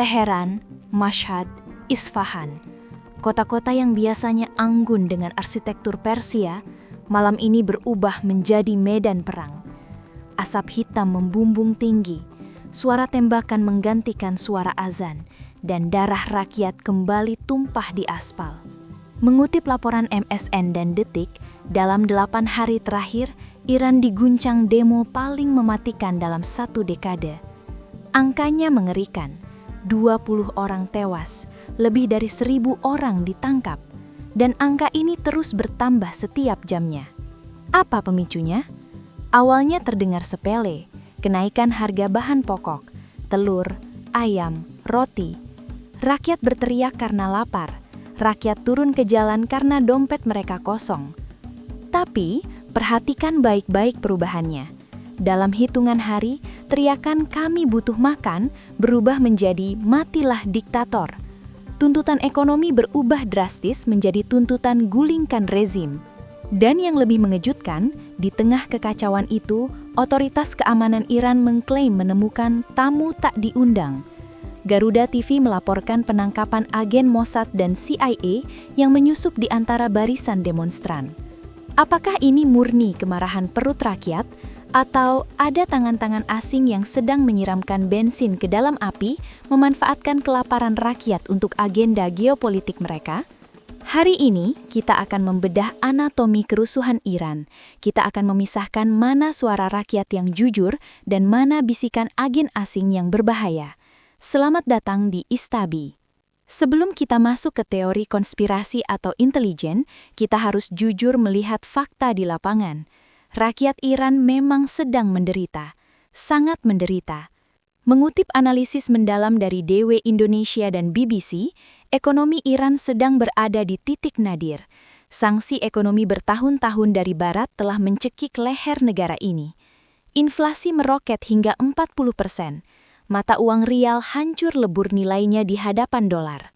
Teheran, Mashhad, Isfahan, kota-kota yang biasanya anggun dengan arsitektur Persia, malam ini berubah menjadi medan perang. Asap hitam membumbung tinggi, suara tembakan menggantikan suara azan, dan darah rakyat kembali tumpah di aspal. Mengutip laporan MSN dan Detik, dalam 8 hari terakhir, Iran diguncang demo paling mematikan dalam 1 dekade. Angkanya mengerikan, 20 orang tewas, lebih dari 1.000 orang ditangkap, dan angka ini terus bertambah setiap jamnya. Apa pemicunya? Awalnya terdengar sepele, kenaikan harga bahan pokok, telur, ayam, roti. Rakyat berteriak karena lapar, rakyat turun ke jalan karena dompet mereka kosong. Tapi, perhatikan baik-baik perubahannya. Dalam hitungan hari, teriakan "kami butuh makan" berubah menjadi "matilah diktator". Tuntutan ekonomi berubah drastis menjadi tuntutan gulingkan rezim. Dan yang lebih mengejutkan, di tengah kekacauan itu, otoritas keamanan Iran mengklaim menemukan tamu tak diundang. Garuda TV melaporkan penangkapan agen Mossad dan CIA yang menyusup di antara barisan demonstran. Apakah ini murni kemarahan perut rakyat, atau ada tangan-tangan asing yang sedang menyiramkan bensin ke dalam api, memanfaatkan kelaparan rakyat untuk agenda geopolitik mereka? Hari ini, kita akan membedah anatomi kerusuhan Iran. Kita akan memisahkan mana suara rakyat yang jujur dan mana bisikan agen asing yang berbahaya. Selamat datang di Istabi. Sebelum kita masuk ke teori konspirasi atau intelijen, kita harus jujur melihat fakta di lapangan. Rakyat Iran memang sedang menderita, sangat menderita. Mengutip analisis mendalam dari DW Indonesia dan BBC, ekonomi Iran sedang berada di titik nadir. Sanksi ekonomi bertahun-tahun dari Barat telah mencekik leher negara ini. Inflasi meroket hingga 40%. Mata uang rial hancur lebur nilainya di hadapan dolar.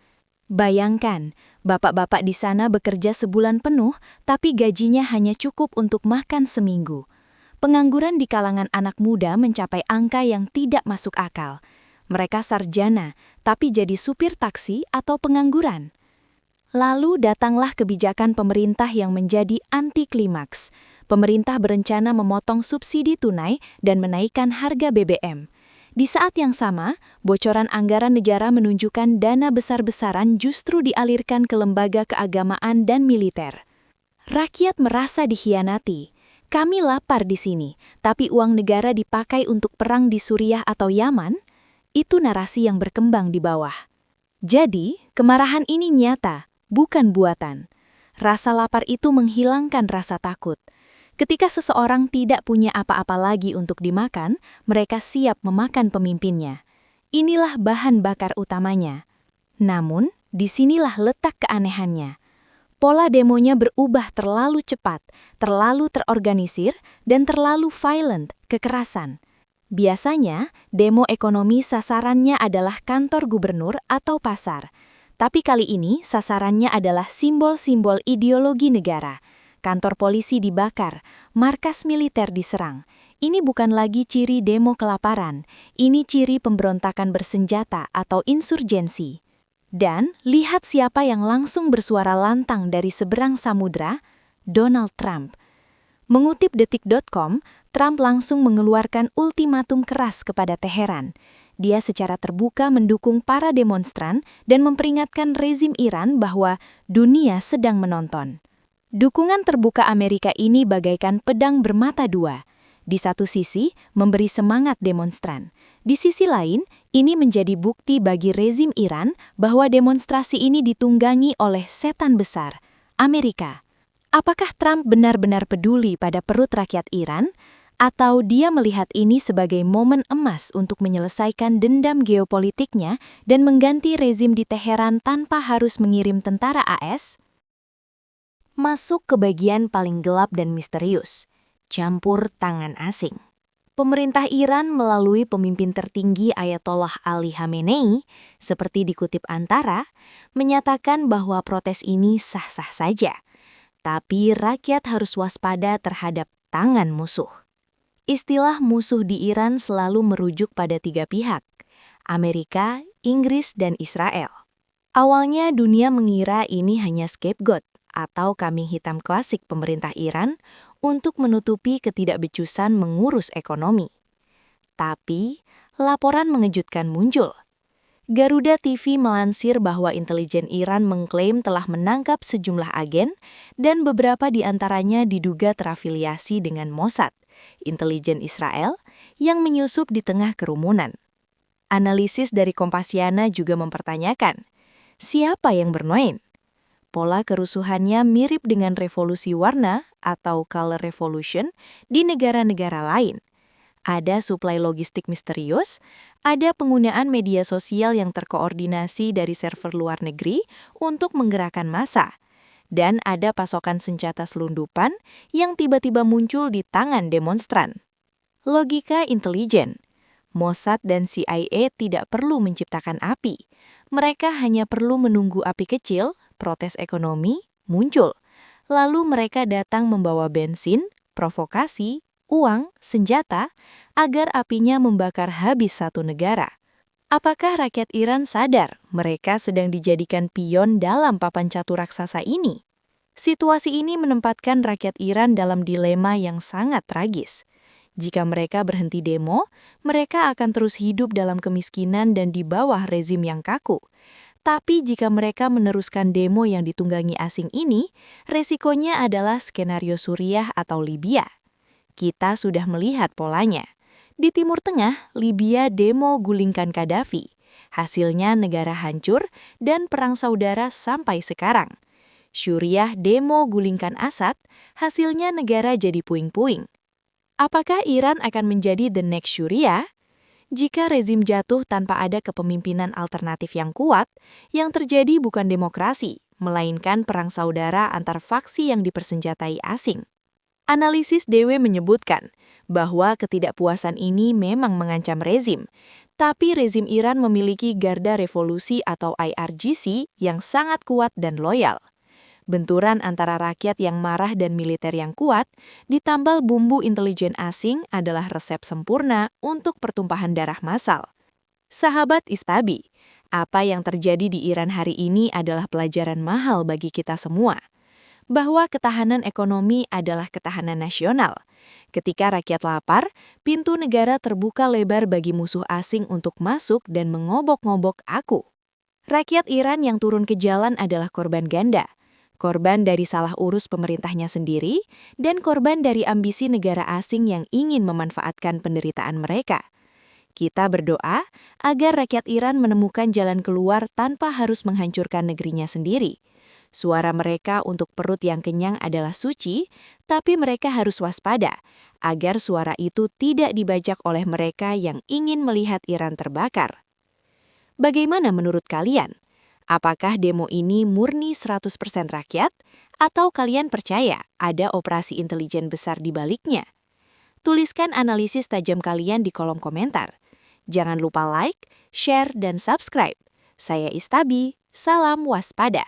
Bayangkan, bapak-bapak di sana bekerja sebulan penuh, tapi gajinya hanya cukup untuk makan seminggu. Pengangguran di kalangan anak muda mencapai angka yang tidak masuk akal. Mereka sarjana, tapi jadi supir taksi atau pengangguran. Lalu datanglah kebijakan pemerintah yang menjadi anti klimaks. Pemerintah berencana memotong subsidi tunai dan menaikkan harga BBM. Di saat yang sama, bocoran anggaran negara menunjukkan dana besar-besaran justru dialirkan ke lembaga keagamaan dan militer. Rakyat merasa dikhianati. Kami lapar di sini, tapi uang negara dipakai untuk perang di Suriah atau Yaman? Itu narasi yang berkembang di bawah. Jadi, kemarahan ini nyata, bukan buatan. Rasa lapar itu menghilangkan rasa takut. Ketika seseorang tidak punya apa-apa lagi untuk dimakan, mereka siap memakan pemimpinnya. Inilah bahan bakar utamanya. Namun, disinilah letak keanehannya. Pola demonya berubah terlalu cepat, terlalu terorganisir, dan terlalu violent, kekerasan. Biasanya, demo ekonomi sasarannya adalah kantor gubernur atau pasar. Tapi kali ini sasarannya adalah simbol-simbol ideologi negara. Kantor polisi dibakar, markas militer diserang. Ini bukan lagi ciri demo kelaparan, ini ciri pemberontakan bersenjata atau insurgensi. Dan lihat siapa yang langsung bersuara lantang dari seberang samudra, Donald Trump. Mengutip detik.com, Trump langsung mengeluarkan ultimatum keras kepada Teheran. Dia secara terbuka mendukung para demonstran dan memperingatkan rezim Iran bahwa dunia sedang menonton. Dukungan terbuka Amerika ini bagaikan pedang bermata dua. Di satu sisi, memberi semangat demonstran. Di sisi lain, ini menjadi bukti bagi rezim Iran bahwa demonstrasi ini ditunggangi oleh setan besar, Amerika. Apakah Trump benar-benar peduli pada perut rakyat Iran? Atau dia melihat ini sebagai momen emas untuk menyelesaikan dendam geopolitiknya dan mengganti rezim di Teheran tanpa harus mengirim tentara AS? Masuk ke bagian paling gelap dan misterius, campur tangan asing. Pemerintah Iran melalui pemimpin tertinggi Ayatollah Ali Khamenei, seperti dikutip Antara, menyatakan bahwa protes ini sah-sah saja. Tapi rakyat harus waspada terhadap tangan musuh. Istilah musuh di Iran selalu merujuk pada 3 pihak, Amerika, Inggris dan Israel. Awalnya dunia mengira ini hanya scapegoat atau kambing hitam klasik pemerintah Iran untuk menutupi ketidakbecusan mengurus ekonomi. Tapi, laporan mengejutkan muncul. Garuda TV melansir bahwa intelijen Iran mengklaim telah menangkap sejumlah agen dan beberapa di antaranya diduga terafiliasi dengan Mossad, intelijen Israel, yang menyusup di tengah kerumunan. Analisis dari Kompasiana juga mempertanyakan, siapa yang bermain? Pola kerusuhannya mirip dengan revolusi warna atau color revolution di negara-negara lain. Ada suplai logistik misterius, ada penggunaan media sosial yang terkoordinasi dari server luar negeri untuk menggerakkan massa, dan ada pasokan senjata selundupan yang tiba-tiba muncul di tangan demonstran. Logika intelijen. Mossad dan CIA tidak perlu menciptakan api. Mereka hanya perlu menunggu api kecil, protes ekonomi, muncul. Lalu mereka datang membawa bensin, provokasi, uang, senjata, agar apinya membakar habis satu negara. Apakah rakyat Iran sadar mereka sedang dijadikan pion dalam papan catur raksasa ini? Situasi ini menempatkan rakyat Iran dalam dilema yang sangat tragis. Jika mereka berhenti demo, mereka akan terus hidup dalam kemiskinan dan di bawah rezim yang kaku. Tapi jika mereka meneruskan demo yang ditunggangi asing ini, resikonya adalah skenario Suriah atau Libya. Kita sudah melihat polanya. Di Timur Tengah, Libya demo gulingkan Gaddafi. Hasilnya negara hancur dan perang saudara sampai sekarang. Suriah demo gulingkan Assad, hasilnya negara jadi puing-puing. Apakah Iran akan menjadi the next Suriah? Jika rezim jatuh tanpa ada kepemimpinan alternatif yang kuat, yang terjadi bukan demokrasi, melainkan perang saudara antar faksi yang dipersenjatai asing. Analisis DW menyebutkan bahwa ketidakpuasan ini memang mengancam rezim, tapi rezim Iran memiliki garda revolusi atau IRGC yang sangat kuat dan loyal. Benturan antara rakyat yang marah dan militer yang kuat, ditambal bumbu intelijen asing adalah resep sempurna untuk pertumpahan darah massal. Sahabat Istabi, apa yang terjadi di Iran hari ini adalah pelajaran mahal bagi kita semua. Bahwa ketahanan ekonomi adalah ketahanan nasional. Ketika rakyat lapar, pintu negara terbuka lebar bagi musuh asing untuk masuk dan mengobok-ngobok aku. Rakyat Iran yang turun ke jalan adalah korban ganda. Korban dari salah urus pemerintahnya sendiri, dan korban dari ambisi negara asing yang ingin memanfaatkan penderitaan mereka. Kita berdoa agar rakyat Iran menemukan jalan keluar tanpa harus menghancurkan negerinya sendiri. Suara mereka untuk perut yang kenyang adalah suci, tapi mereka harus waspada agar suara itu tidak dibajak oleh mereka yang ingin melihat Iran terbakar. Bagaimana menurut kalian? Apakah demo ini murni 100% rakyat, atau kalian percaya ada operasi intelijen besar di baliknya? Tuliskan analisis tajam kalian di kolom komentar. Jangan lupa like, share, dan subscribe. Saya Istabi, salam waspada.